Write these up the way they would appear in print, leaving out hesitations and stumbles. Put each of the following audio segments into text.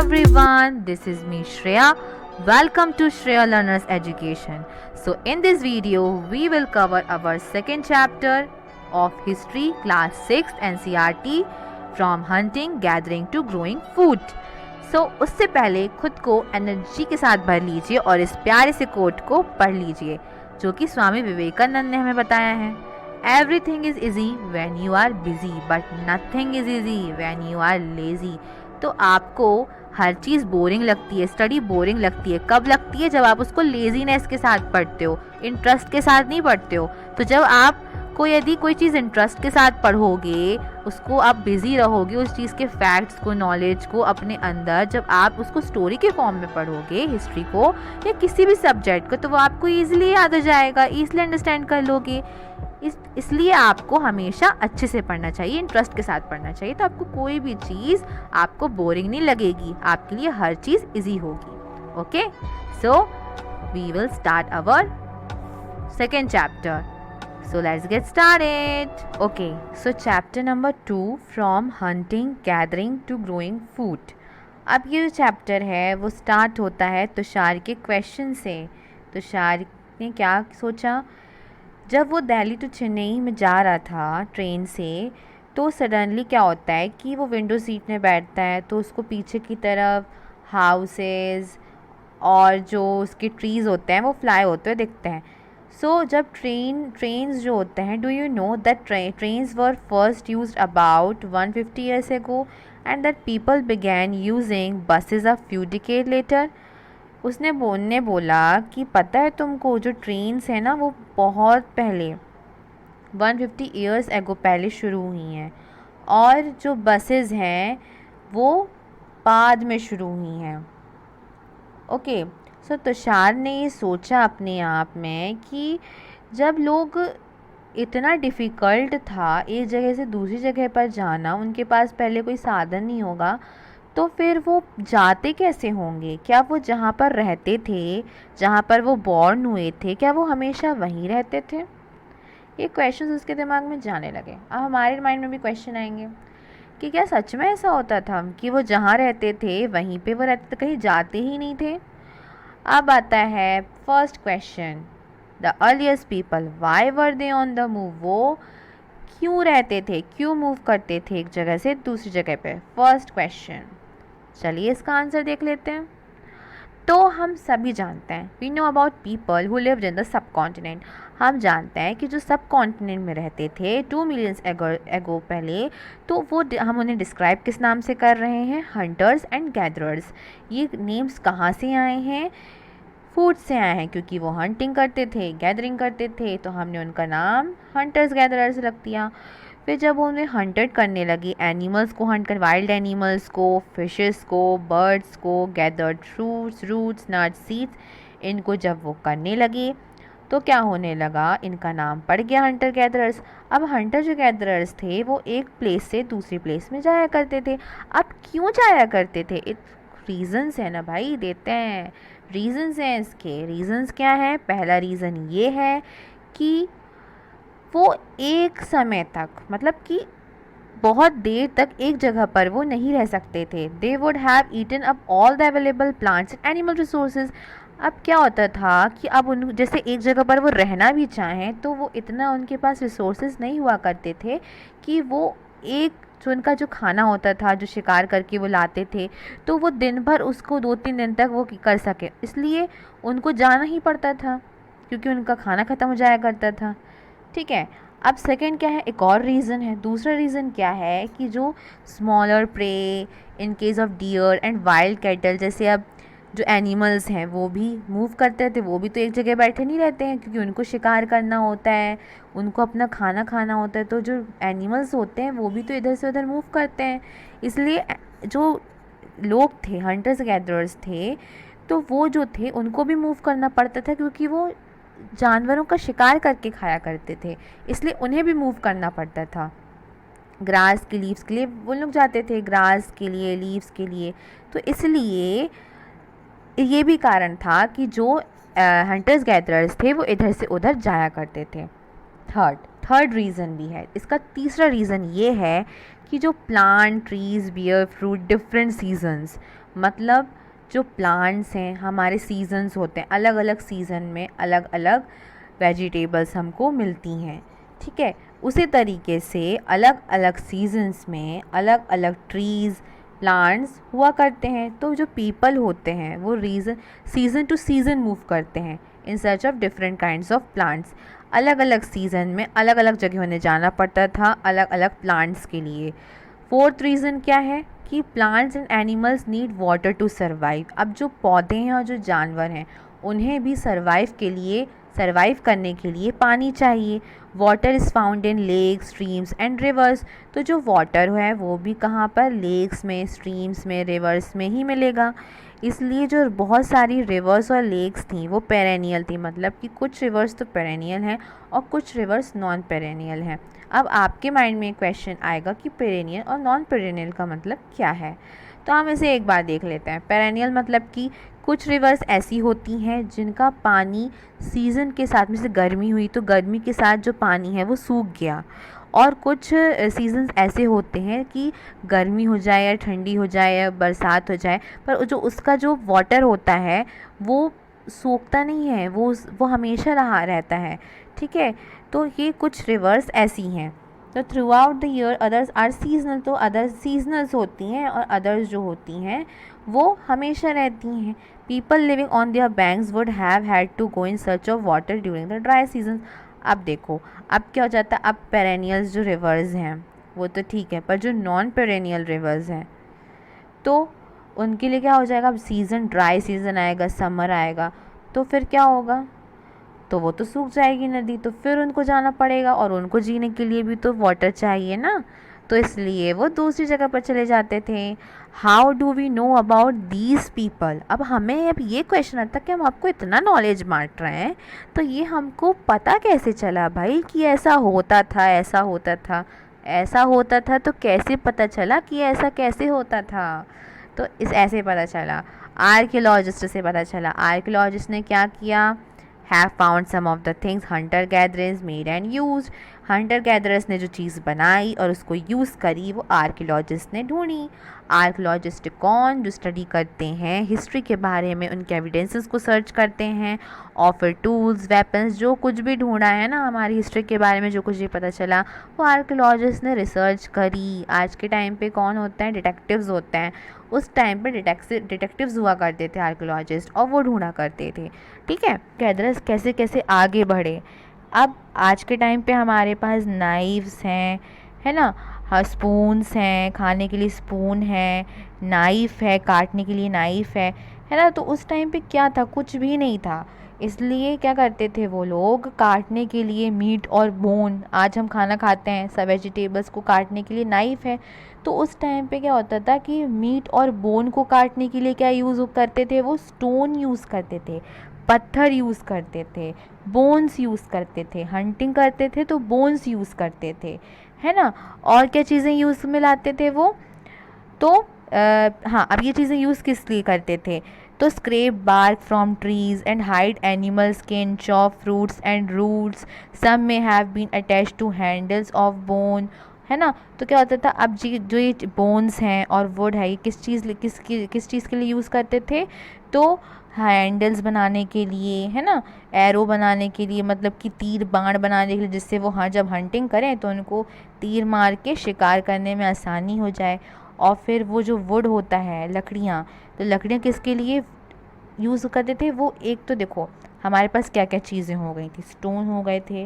everyone, this is me Shreya. Welcome to Shreya Learners Education. So in this video we will cover our second chapter of History Class 6 NCERT from hunting, gathering to growing food. So उससे पहले खुद को energy के साथ भर लीजिए और इस प्यारे से कोट को पढ़ लीजिए जो कि स्वामी विवेकानंद ने हमें बताया है. Everything is easy when you are busy, but nothing is easy when you are lazy. तो आपको हर चीज़ बोरिंग लगती है, स्टडी बोरिंग लगती है. कब लगती है? जब आप उसको लेजीनेस के साथ पढ़ते हो, इंटरेस्ट के साथ नहीं पढ़ते हो. तो जब आप यदि कोई चीज़ इंटरेस्ट के साथ पढ़ोगे, उसको आप बिज़ी रहोगे, उस चीज़ के फैक्ट्स को, नॉलेज को अपने अंदर, जब आप उसको स्टोरी के फॉर्म में पढ़ोगे, हिस्ट्री को या किसी भी सब्जेक्ट को, तो वो आपको ईजिली याद हो जाएगा, ईजिली अंडरस्टैंड कर लोगे. इसलिए आपको हमेशा अच्छे से पढ़ना चाहिए, इंटरेस्ट के साथ पढ़ना चाहिए. तो आपको कोई भी चीज़ आपको बोरिंग नहीं लगेगी, आपके लिए हर चीज़ इजी होगी. Okay, so we will start our second chapter. So let's get started. Okay, so chapter number 2 from hunting, gathering to growing food. अब ये जो चैप्टर है वो स्टार्ट होता है तुषार के क्वेश्चन से. तुषार ने क्या सोचा? जब वो दिल्ली टू चेन्नई में जा रहा था ट्रेन से, तो सडनली क्या होता है कि वो विंडो सीट में बैठता है, तो उसको पीछे की तरफ हाउसेस और जो उसके ट्रीज़ होते हैं वो फ्लाई होते हुए दिखते हैं. सो जब ट्रेन्स जो होते हैं, do you know that trains were first used about 150 years ago and that people began using buses a few decade later. उसने बोला कि पता है तुमको, जो ट्रेन्स हैं ना वो बहुत पहले 150 years ago पहले शुरू हुई हैं, और जो बसेस हैं वो बाद में शुरू हुई हैं. ओके, सो तुषार ने ये सोचा अपने आप में कि जब लोग, इतना डिफ़िकल्ट था एक जगह से दूसरी जगह पर जाना, उनके पास पहले कोई साधन नहीं होगा, तो फिर वो जाते कैसे होंगे? क्या वो जहाँ पर रहते थे, जहाँ पर वो बॉर्न हुए थे, क्या वो हमेशा वहीं रहते थे? ये क्वेश्चंस उसके दिमाग में जाने लगे. अब हमारे माइंड में भी क्वेश्चन आएंगे कि क्या सच में ऐसा होता था कि वो जहाँ रहते थे वहीं पे वो रहते थे, कहीं जाते ही नहीं थे? अब आता है first question. The earliest people, why were they on the move? वो क्यों रहते थे, क्यों मूव करते थे एक जगह से दूसरी जगह पे? First question. चलिए इसका आंसर देख लेते हैं. तो हम सभी जानते हैं, we know about people who lived in the subcontinent. हम जानते हैं कि जो सब कॉन्टिनेंट में रहते थे 2 million एगो पहले, तो वो हम उन्हें डिस्क्राइब किस नाम से कर रहे हैं? Hunters and gatherers. ये नेम्स कहाँ से आए हैं? फूड से आए हैं, क्योंकि वो हंटिंग करते थे, गैदरिंग करते थे, तो हमने उनका नाम हंटर्स गैदरर्स रख दिया. फिर जब उन्हें हंटेड करने लगी, एनिमल्स को हंट कर, वाइल्ड एनिमल्स को, फिशेस को, बर्ड्स को, gathered fruits, roots, nuts, seeds, इनको जब वो करने लगी तो क्या होने लगा? इनका नाम पड़ गया हंटर गैदरर्स. अब हंटर जो गैदरर्स थे वो एक प्लेस से दूसरी प्लेस में जाया करते थे. अब क्यों जाया करते थे? रीज़न्स है ना भाई, देते हैं रीज़न्स हैं इसके. रीज़न्स क्या है? पहला रीज़न ये है कि वो एक समय तक, मतलब कि बहुत देर तक एक जगह पर वो नहीं रह सकते थे. They would have eaten up all the available plants and animal resources. अब क्या होता था कि अब उन जैसे एक जगह पर वो रहना भी चाहें तो वो इतना उनके पास रिसोर्सेज नहीं हुआ करते थे कि वो एक जो उनका जो खाना होता था, जो शिकार करके वो लाते थे, तो वो दिन भर उसको 2-3 दिन तक वो कर सके. इसलिए उनको जाना ही पड़ता था, क्योंकि उनका खाना ख़त्म हो जाया करता था. ठीक है. अब सेकंड क्या है? एक और रीज़न है. दूसरा रीज़न क्या है कि जो smaller prey, in case of deer and wild cattle, जैसे अब जो एनिमल्स हैं वो भी मूव करते थे, वो भी तो एक जगह बैठे नहीं रहते हैं, क्योंकि उनको शिकार करना होता है, उनको अपना खाना खाना होता है. तो जो एनिमल्स होते हैं वो भी तो इधर से उधर मूव करते हैं. इसलिए जो लोग थे, हंटर्स गैदरर्स थे, तो वो जो थे उनको भी मूव करना पड़ता था, क्योंकि वो जानवरों का शिकार करके खाया करते थे, इसलिए उन्हें भी मूव करना पड़ता था. ग्रास के लीव्स के लिए वो लोग जाते थे, ग्रास के लिए, लीव्स के लिए. तो इसलिए ये भी कारण था कि जो हंटर्स गैदरर्स थे वो इधर से उधर जाया करते थे. थर्ड रीज़न भी है. इसका तीसरा रीज़न ये है कि जो plant, trees, bear fruit, different seasons, मतलब जो प्लांट्स हैं, हमारे सीजन्स होते हैं, अलग अलग सीज़न में अलग अलग वेजिटेबल्स हमको मिलती हैं, ठीक है। उसी तरीके से अलग अलग सीजन्स में अलग अलग ट्रीज़ प्लांट्स हुआ करते हैं। तो जो पीपल होते हैं वो सीज़न टू सीज़न मूव करते हैं इन search of different kinds of plants. अलग अलग सीज़न में अलग अलग जगह उन्हें जाना पड़ता था अलग अलग प्लांट्स के लिए। फोर्थ रीज़न क्या है कि plants and animals need water to survive. अब जो पौधे हैं और जो जानवर हैं उन्हें भी सर्वाइव करने के लिए पानी चाहिए। Water is found in lakes, streams and rivers. तो जो वाटर है वो भी कहाँ पर, लेक्स में, स्ट्रीम्स में, रिवर्स में ही मिलेगा। इसलिए जो बहुत सारी रिवर्स और लेक्स थी वो पेरेनियल थी, मतलब कि कुछ रिवर्स तो पेरेनियल हैं और कुछ रिवर्स नॉन पेरेनियल हैं। अब आपके माइंड में क्वेश्चन आएगा कि पेरेनियल और नॉन पेरेनियल का मतलब क्या है। तो हम इसे एक बार देख लेते हैं। पेरेनियल मतलब कि कुछ रिवर्स ऐसी होती हैं जिनका पानी सीज़न के साथ, में से गर्मी हुई तो गर्मी के साथ जो पानी है वो सूख गया। और कुछ सीज़न्स ऐसे होते हैं कि गर्मी हो जाए या ठंडी हो जाए या बरसात हो जाए, पर जो उसका जो वाटर होता है वो सूखता नहीं है, वो हमेशा रहा रहता है, ठीक है। तो ये कुछ रिवर्स ऐसी हैं। तो throughout the year others are seasonal. तो अदर्स सीजनल्स होती हैं और अदर्स जो होती हैं वो हमेशा रहती हैं। People living on their banks would have had to go in search of water during the dry season. अब देखो, अब क्या हो जाता है, अब पेरेनियल्स जो रिवर्स हैं वो तो ठीक है, पर जो नॉन पेरेनियल रिवर्स हैं तो उनके लिए क्या हो जाएगा, अब सीज़न ड्राई सीज़न आएगा, समर आएगा, तो फिर क्या होगा, तो वो तो सूख जाएगी नदी। तो फिर उनको जाना पड़ेगा और उनको जीने के लिए भी तो वाटर चाहिए ना, तो इसलिए वो दूसरी जगह पर चले जाते थे। How do we know about these people. अब हमें अब ये क्वेश्चन आता है कि हम आपको इतना नॉलेज बांट रहे हैं तो ये हमको पता कैसे चला भाई कि ऐसा होता था, ऐसा होता था, ऐसा होता था, तो कैसे पता चला कि ऐसा कैसे होता था। तो इस ऐसे पता चला, आर्कियोलॉजिस्ट से पता चला। आर्कियोलॉजिस्ट ने क्या किया, have found some of the things hunter gatherers made and used। Hunter gatherers ने जो चीज़ बनाई और उसको यूज़ करी वो आर्कियोलॉजिस्ट ने ढूंढी। आर्कियोलॉजिस्ट कौन, जो स्टडी करते हैं हिस्ट्री के बारे में, उनके एविडेंसेस को सर्च करते हैं और फिर टूल्स, वेपन्स, जो कुछ भी ढूंढा है ना हमारी हिस्ट्री के बारे में, जो कुछ भी पता चला वो आर्कियोलॉजिस्ट ने रिसर्च करी। आज के टाइम पे कौन होता है, डिटेक्टिव्स होते हैं। उस टाइम पे डिटेक्टिव्स हुआ करते थे आर्कियोलॉजिस्ट, और वो ढूंढा करते थे, ठीक है, गैदरर्स कैसे कैसे आगे बढ़े। अब आज के टाइम पे हमारे पास नाइफ्स हैं, है ना, हाँ, स्पून्स हैं, खाने के लिए स्पून है, नाइफ़ है, काटने के लिए नाइफ़ है ना। तो उस टाइम पे क्या था, कुछ भी नहीं था, इसलिए क्या करते थे वो लोग, काटने के लिए मीट और बोन, आज हम खाना खाते हैं, सब वेजिटेबल्स को काटने के लिए नाइफ़ है। तो उस टाइम पे क्या होता था कि मीट और बोन को काटने के लिए क्या यूज़ करते थे, वो स्टोन यूज़ करते थे, पत्थर यूज़ करते थे, बोन्स यूज़ करते थे। हंटिंग करते थे तो बोन्स यूज़ करते थे, है ना। और क्या चीज़ें यूज़ में लाते थे वो, तो हाँ, अब ये चीज़ें यूज़ किस लिए करते थे, तो scrap bark from trees and hide animal skin, chop fruits and roots, some may have been attach to handles of bone, है ना। तो क्या होता था, अब जो ये बोन्स हैं और वुड है, ये किस चीज़ के लिए यूज़ करते थे, तो हैंडल्स बनाने के लिए, है ना, एरो बनाने के लिए, मतलब कि तीर बाण बनाने के लिए, जिससे वो हाँ जब हंटिंग करें तो उनको तीर मार के शिकार करने में आसानी हो जाए। और फिर वो जो वुड होता है, लकड़ियाँ, तो लकड़ियाँ किसके लिए यूज़ करते थे, वो एक तो देखो हमारे पास क्या क्या चीज़ें हो गई थी, स्टोन हो गए थे,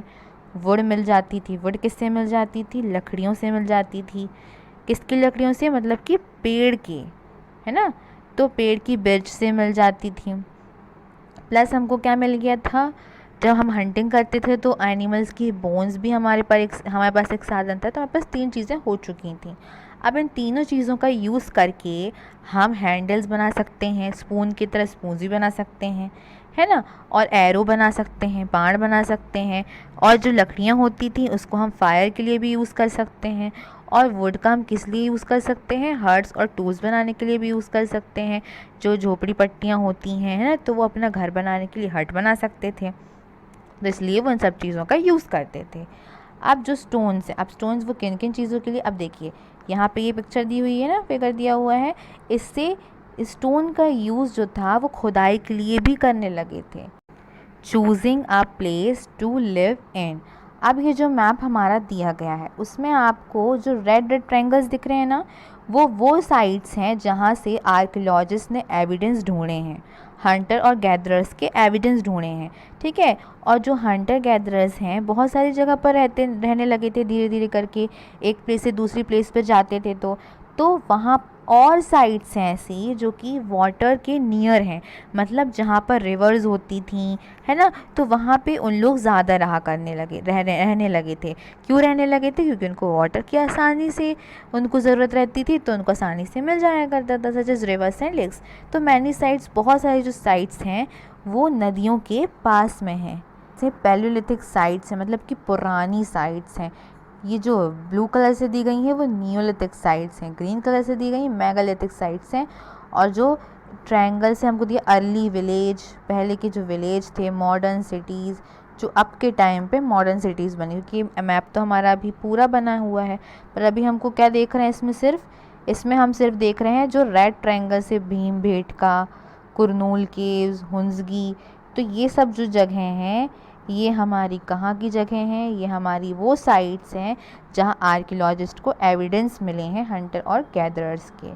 वुड मिल जाती थी। वुड किससे मिल जाती थी, लकड़ियों से मिल जाती थी। किसकी लकड़ियों से, मतलब कि पेड़ की, है ना, तो पेड़ की बिर्च से मिल जाती थी। प्लस हमको क्या मिल गया था, जब हम हंटिंग करते थे तो एनिमल्स की बोन्स भी हमारे पास एक साधन था, तो हमारे पास 3 चीज़ें हो चुकी थी। अब इन तीनों चीज़ों का यूज़ करके हम हैंडल्स बना सकते हैं, स्पून की तरह स्पून भी बना सकते हैं, है ना, और एरो बना सकते हैं, बाण बना सकते हैं, और जो लकड़ियाँ होती थी उसको हम फायर के लिए भी यूज़ कर सकते हैं, और वुड का हम किस लिए यूज़ कर सकते हैं, हट्स और टूल्स बनाने के लिए भी यूज़ कर सकते हैं। जो झोपड़ी पट्टियाँ होती हैं, है ना, तो वो अपना घर बनाने के लिए हट बना सकते थे, तो इसलिए वो इन सब चीज़ों का यूज़ करते थे। अब जो स्टोन्स हैं, अब स्टोन्स वो किन किन चीज़ों के लिए, अब देखिए यहाँ पे ये पिक्चर दी हुई है ना, फिगर दिया हुआ है, इससे स्टोन का यूज़ जो था वो खुदाई के लिए भी करने लगे थे। Choosing a place to live in. अब ये जो मैप हमारा दिया गया है उसमें आपको जो रेड रेड ट्रायंगल्स दिख रहे हैं ना, वो साइट्स हैं जहाँ से आर्कियोलॉजिस्ट ने एविडेंस ढूंढे हैं, हंटर और गैदरर्स के एविडेंस ढूंढे हैं, ठीक है। और जो हंटर गैदरर्स हैं बहुत सारी जगह पर रहने लगे थे, धीरे धीरे करके एक प्लेस से दूसरी प्लेस पर जाते थे। तो वहाँ और साइट्स हैं ऐसी जो कि वाटर के नियर हैं, मतलब जहाँ पर रिवर्स होती थी, है ना, तो वहाँ पे उन लोग ज़्यादा रहने लगे थे। क्यों रहने लगे थे? क्योंकि उनको वाटर की आसानी से उनको ज़रूरत रहती थी, तो उनको आसानी से मिल जाया करता था, such as rivers and lakes. तो मैनी साइट्स, बहुत सारी जो साइट्स हैं वो नदियों के पास में हैं। जैसे पैलियोलिथिक साइट्स हैं, मतलब कि पुरानी साइट्स हैं। ये जो ब्लू कलर से दी गई हैं वो नियोलिथिक साइट्स हैं, ग्रीन कलर से दी गई मेगालिथिक साइट्स हैं, और जो ट्रायंगल से हमको दिया अर्ली विलेज, पहले के जो विलेज थे, मॉडर्न सिटीज़, जो अब के टाइम पे मॉडर्न सिटीज़ बनी, क्योंकि मैप तो हमारा अभी पूरा बना हुआ है, पर अभी हमको क्या देख रहे हैं इसमें हम सिर्फ देख रहे हैं जो रेड ट्रायंगल से भीमबेटका, कुरनूल केव्स, हुंजगी, तो ये सब जो जगह हैं ये हमारी कहाँ की जगह हैं? ये हमारी वो साइट्स हैं जहाँ आर्कियोलॉजिस्ट को एविडेंस मिले हैं हंटर और गैदरर्स के,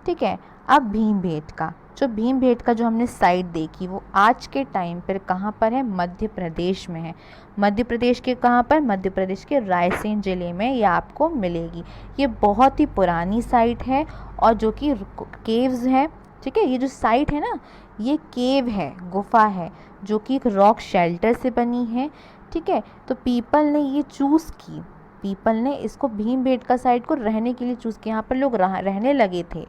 ठीक है। अब भीमबेटका जो हमने साइट देखी वो आज के टाइम पर कहाँ पर है? मध्य प्रदेश में है। मध्य प्रदेश के कहाँ पर? मध्य प्रदेश के रायसेन ज़िले में ये आपको मिलेगी। ये बहुत ही पुरानी साइट है और जो कि केव्स हैं, ठीक है। ये जो साइट है ना, ये केव है, गुफा है, जो कि एक रॉक शेल्टर से बनी है, ठीक है। तो पीपल ने ये चूज़ की, पीपल ने इसको भीमबेटका साइट को रहने के लिए चूज़ किया, यहाँ पर लोग रहने लगे थे।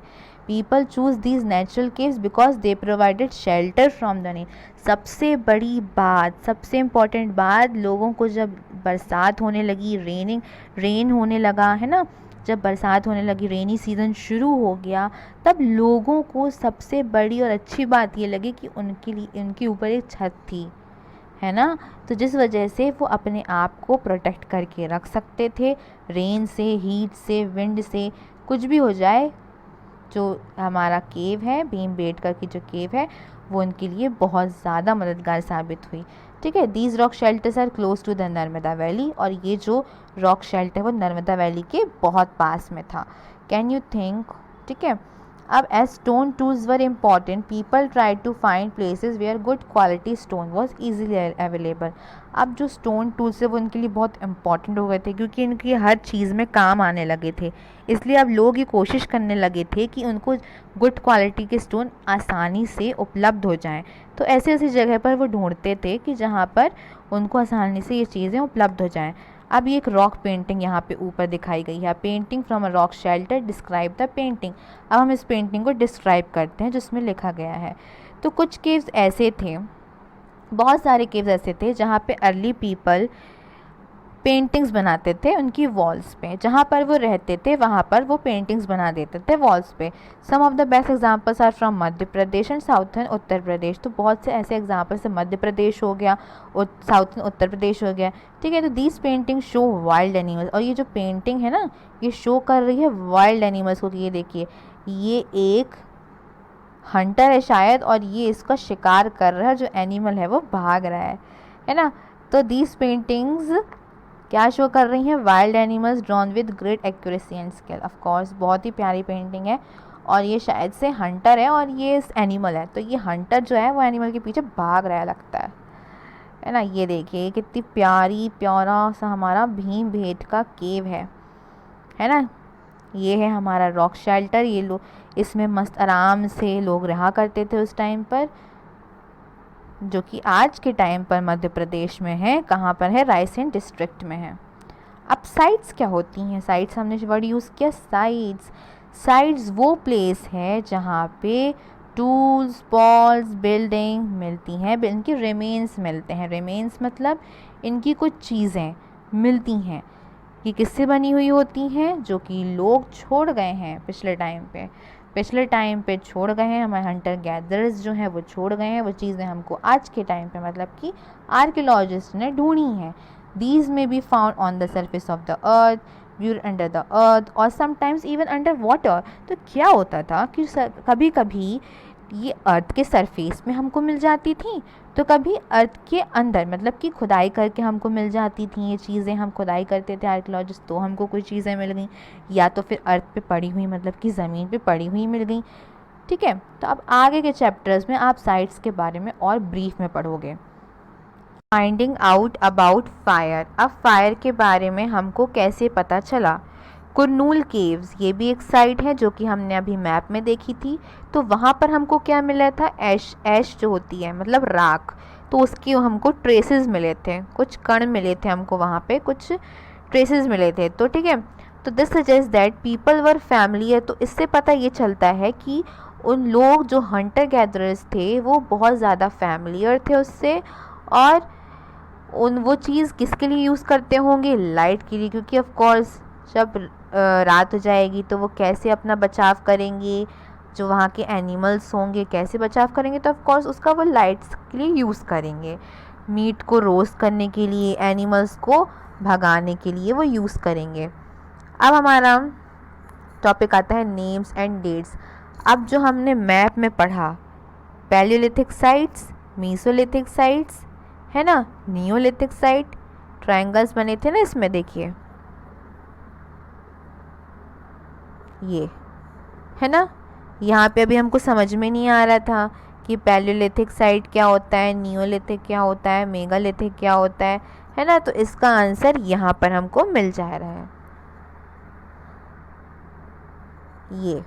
People choose these natural caves because they provided shelter from the rain. सबसे बड़ी बात, सबसे इम्पॉर्टेंट बात, लोगों को जब बरसात होने लगी, रेन होने लगा, है ना, जब बरसात होने लगी, रेनी सीज़न शुरू हो गया, तब लोगों को सबसे बड़ी और अच्छी बात ये लगी कि उनके ऊपर एक छत थी, है ना, तो जिस वजह से वो अपने आप को प्रोटेक्ट करके रख सकते थे रेन से, हीट से, विंड से, कुछ भी हो जाए। जो हमारा केव है, भीमबेटका की जो केव है, वो उनके लिए बहुत ज़्यादा मददगार साबित हुई, ठीक है। These rock shelters are close to the Narmada valley, और ये जो रॉक शेल्टर वो नर्मदा वैली के बहुत पास में था। कैन यू थिंक, ठीक है। अब as stone tools were important, people try to find places where good quality stone was easily available. अब जो स्टोन टूल्स है वो उनके लिए बहुत इंपॉर्टेंट हो गए थे, क्योंकि इनकी हर चीज़ में काम आने लगे थे, इसलिए अब लोग ये कोशिश करने लगे थे कि उनको गुड क्वालिटी के स्टोन आसानी से उपलब्ध हो जाएं। तो ऐसे ऐसी जगह पर वो ढूंढते थे कि जहाँ पर उनको आसानी से ये चीज़ें उपलब्ध हो जाएं। अब ये एक रॉक पेंटिंग यहाँ पे ऊपर दिखाई गई है, painting from a rock shelter, describe the painting. अब हम इस पेंटिंग को डिस्क्राइब करते हैं जिसमें लिखा गया है। तो कुछ केव्स ऐसे थे, बहुत सारे केव्स ऐसे थे जहाँ पे अर्ली पीपल पेंटिंग्स बनाते थे उनकी वॉल्स पे, जहाँ पर वो रहते थे वहाँ पर वो पेंटिंग्स बना देते थे वॉल्स पे। Some of the best examples are from Madhya Pradesh and southern Uttar Pradesh. तो बहुत से ऐसे एग्जांपल्स है, मध्य प्रदेश हो गया, साउथर्न उत्तर प्रदेश हो गया, ठीक है। तो these painting show wild animals, और ये जो पेंटिंग है ना ये शो कर रही है वाइल्ड एनिमल्स को। ये देखिए, ये एक हंटर है शायद, और ये इसका शिकार कर रहा है, जो एनिमल है वो भाग रहा है ना। तो दीज पेंटिंग्स क्या शो कर रही हैं? Wild animals drawn with great accuracy and skill. Of course बहुत ही प्यारी पेंटिंग है, और ये शायद से हंटर है और ये एनिमल है, तो ये हंटर जो है वो एनिमल के पीछे भाग रहा लगता है ना। ये देखिए कितनी प्यारा सा हमारा भीमबेटका केव है ना। ये है हमारा रॉक शेल्टर, ये लोग इसमें मस्त आराम से लोग रहा करते थे उस टाइम पर, जो कि आज के टाइम पर मध्य प्रदेश में है। कहाँ पर है? रायसेन डिस्ट्रिक्ट में है। अब साइट्स क्या होती हैं? साइट्स हमने वर्ड यूज़ किया, साइट्स वो प्लेस है जहाँ पे टूल्स, बॉल्स, बिल्डिंग मिलती हैं, इनके रिमेन्स मिलते हैं। रिमेन्स मतलब इनकी कुछ चीज़ें मिलती हैं। ये किससे बनी हुई होती हैं? जो कि लोग छोड़ गए हैं पिछले टाइम पे छोड़ गए हैं, हमारे हंटर गैदरर्स जो हैं वो छोड़ गए हैं। वो चीज़ें हमको आज के टाइम पे मतलब कि आर्कियोलॉजिस्ट ने ढूंढी हैं। दीज में be found on the surface of the earth, under the earth और समटाइम्स इवन अंडर वाटर। तो क्या होता था कि कभी कभी ये अर्थ के सरफेस में हमको मिल जाती थी, तो कभी अर्थ के अंदर मतलब कि खुदाई करके हमको मिल जाती थी ये चीज़ें। हम खुदाई करते थे आर्कियोलॉजिस्ट, तो हमको कोई चीज़ें मिल गई, या तो फिर अर्थ पे पड़ी हुई मतलब कि ज़मीन पे पड़ी हुई मिल गई। ठीक है, तो अब आगे के चैप्टर्स में आप साइट्स के बारे में और ब्रीफ में पढ़ोगे। Finding out about fire. अब फायर के बारे में हमको कैसे पता चला? कुरनूल केव्स, ये भी एक साइट है जो कि हमने अभी मैप में देखी थी। तो वहाँ पर हमको क्या मिला था? ऐश जो होती है मतलब राख, तो उसकी हमको ट्रेसेस मिले थे, कुछ कण मिले थे हमको वहाँ पे, कुछ ट्रेसेस मिले थे। तो ठीक है, तो this suggest that people were familiar. तो इससे पता ये चलता है कि उन लोग जो हंटर गैदरर्स थे वो बहुत ज़्यादा फैमिलियर थे उससे, और वो चीज़ किसके लिए यूज़ करते होंगे? लाइट के लिए, क्योंकि ऑफ कोर्स जब रात हो जाएगी तो वो कैसे अपना बचाव करेंगे, जो वहाँ के एनिमल्स होंगे कैसे बचाव करेंगे? तो ऑफ कोर्स उसका वो लाइट्स के लिए यूज़ करेंगे। मीट को रोस्ट करने के लिए, एनिमल्स को भगाने के लिए वो यूज़ करेंगे। अब हमारा टॉपिक आता है नेम्स एंड डेट्स। अब जो हमने मैप में पढ़ा, पैलियोलिथिक साइट्स, मीसोलिथिक साइट्स, है ना, नियोलिथिक साइट, ट्रायंगल्स बने थे ना इसमें, देखिए ये है ना। यहाँ पे अभी हमको समझ में नहीं आ रहा था कि पैलियोलिथिक साइट क्या होता है, नियोलिथिक क्या होता है, मेगालिथिक क्या होता है ना। तो इसका आंसर यहाँ पर हमको मिल जा रहा है, ये।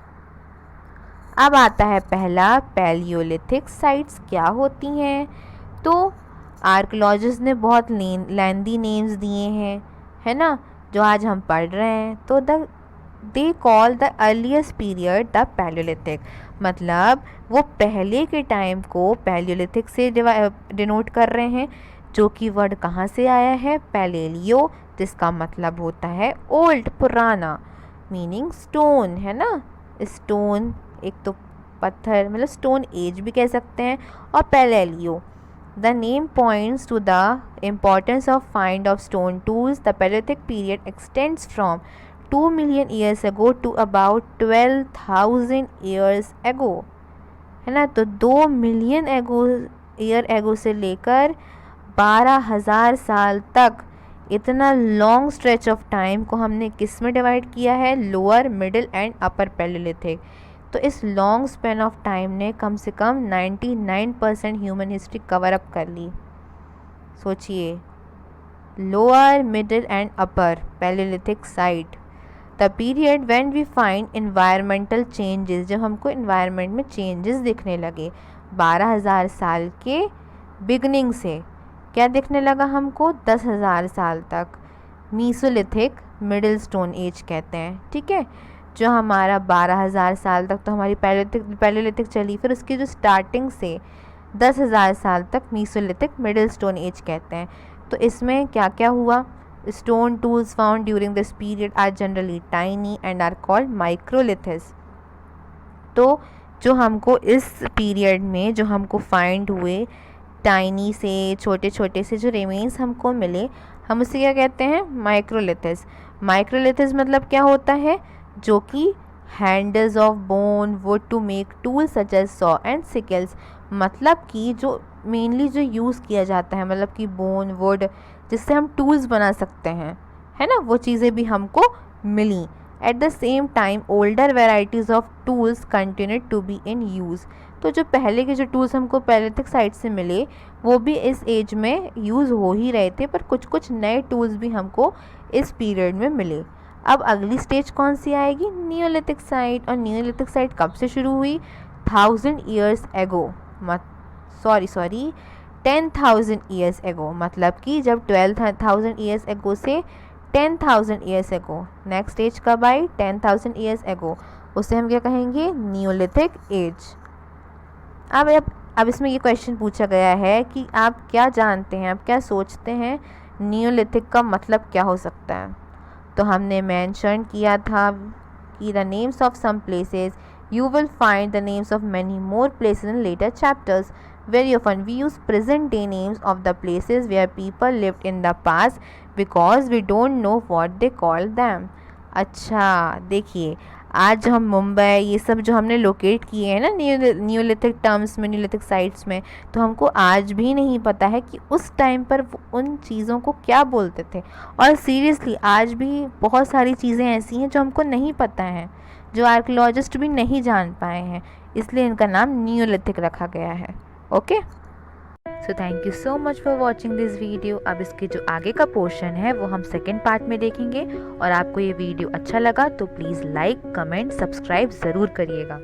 अब आता है पहला, पैलियोलिथिक साइट्स क्या होती हैं? तो आर्कियोलॉजिस्ट ने बहुत लेंदी नेम्स दिए हैं, है ना, जो आज हम पढ़ रहे हैं। तो they call the earliest period the Palaeolithic, मतलब वो पहले के टाइम को पैलियोलिथिक से डिनोट कर रहे हैं, जो कि वर्ड कहाँ से आया है? पैलेलियो, जिसका मतलब होता है ओल्ड, पुराना, मीनिंग स्टोन, है ना। स्टोन एक तो पत्थर, मतलब स्टोन एज भी कह सकते हैं, और पैलेलियो। The name points to the importance of find of stone tools. The Paleolithic period extends from 2 million years ago to about 12,000 years ago, है ना। तो 2 मिलियन ईयर एगो से लेकर 12,000 साल तक, इतना लॉन्ग स्ट्रेच ऑफ टाइम को हमने किस में डिवाइड किया है? Lower, middle and upper palaeolithic. तो इस लॉन्ग स्पेन ऑफ टाइम ने कम से कम 99% ह्यूमन हिस्ट्री कवर अप कर ली। सोचिए, lower, middle and upper palaeolithic site, the period when we find environmental changes, जब हमको इन्वायरमेंट में चेंजेस दिखने लगे 12,000 साल के बिगनिंग से, क्या दिखने लगा हमको? 10,000 साल तक। मीसोलिथिक, मिडिल स्टोन एज कहते हैं, ठीक है। जो हमारा 12,000 साल तक तो हमारी पैलियोलिथिक चली, फिर उसकी जो स्टार्टिंग से 10,000 साल तक मीसोलिथिक, मिडिल स्टोन एज कहते हैं। तो इसमें क्या क्या हुआ? Stone tools found during this period are generally tiny and are called microliths. तो जो हमको इस पीरियड में जो हमको फाइंड हुए टाइनी से, छोटे छोटे से जो रिमेन्स हमको मिले, हम उसे क्या कहते हैं? माइक्रोलिथिस। माइक्रोलिथिस मतलब क्या होता है? जो कि handles of bone wood to make tools such as saw and sickles, मतलब कि जो मेनली जो यूज़ किया जाता है, मतलब कि बोन, वुड, जिससे हम टूल्स बना सकते हैं, है ना, वो चीज़ें भी हमको मिली। At the same time older varieties of tools continued to be in use. तो जो पहले के जो टूल्स हमको पैलियोलिथिक साइट से मिले वो भी इस एज में यूज़ हो ही रहे थे, पर कुछ कुछ नए टूल्स भी हमको इस पीरियड में मिले। अब अगली स्टेज कौन सी आएगी? Neolithic site. और नियोलिथिक साइट कब से शुरू हुई? 1000 ईयर्स एगो, 10,000 ईयर्स एगो, मतलब कि जब 12,000 ईयर्स एगो से 10,000 ईयर्स एगो। नेक्स्ट स्टेज कब आई? 10,000 ईयर्स एगो, उसे हम क्या कहेंगे? Neolithic age. अब इसमें ये क्वेश्चन पूछा गया है कि आप क्या जानते हैं, आप क्या सोचते हैं नियोलिथिक का मतलब क्या हो सकता है? तो हमने मेंशन किया था कि the names of some places You will find the names of many more places in later chapters. Very often we use present day names of the places where people lived in the past because we don't know what they called them. अच्छा देखिए, आज हम मुंबई ये सब जो हमने locate किए हैं ना न्यूलिथिक टर्म्स में, न्यूलिथिक साइट्स में, तो हमको आज भी नहीं पता है कि उस टाइम पर उन चीज़ों को क्या बोलते थे। और सीरियसली आज भी बहुत सारी चीज़ें ऐसी हैं जो हमको नहीं पता है, जो आर्कियोलॉजिस्ट भी नहीं जान पाए हैं, इसलिए इनका नाम न्यूलिथिक रखा गया है। Okay, so thank you so much for watching this video. अब इसके जो आगे का पोर्शन है वो हम सेकेंड पार्ट में देखेंगे। और आपको ये वीडियो अच्छा लगा तो प्लीज़ लाइक, कमेंट, सब्सक्राइब ज़रूर करिएगा।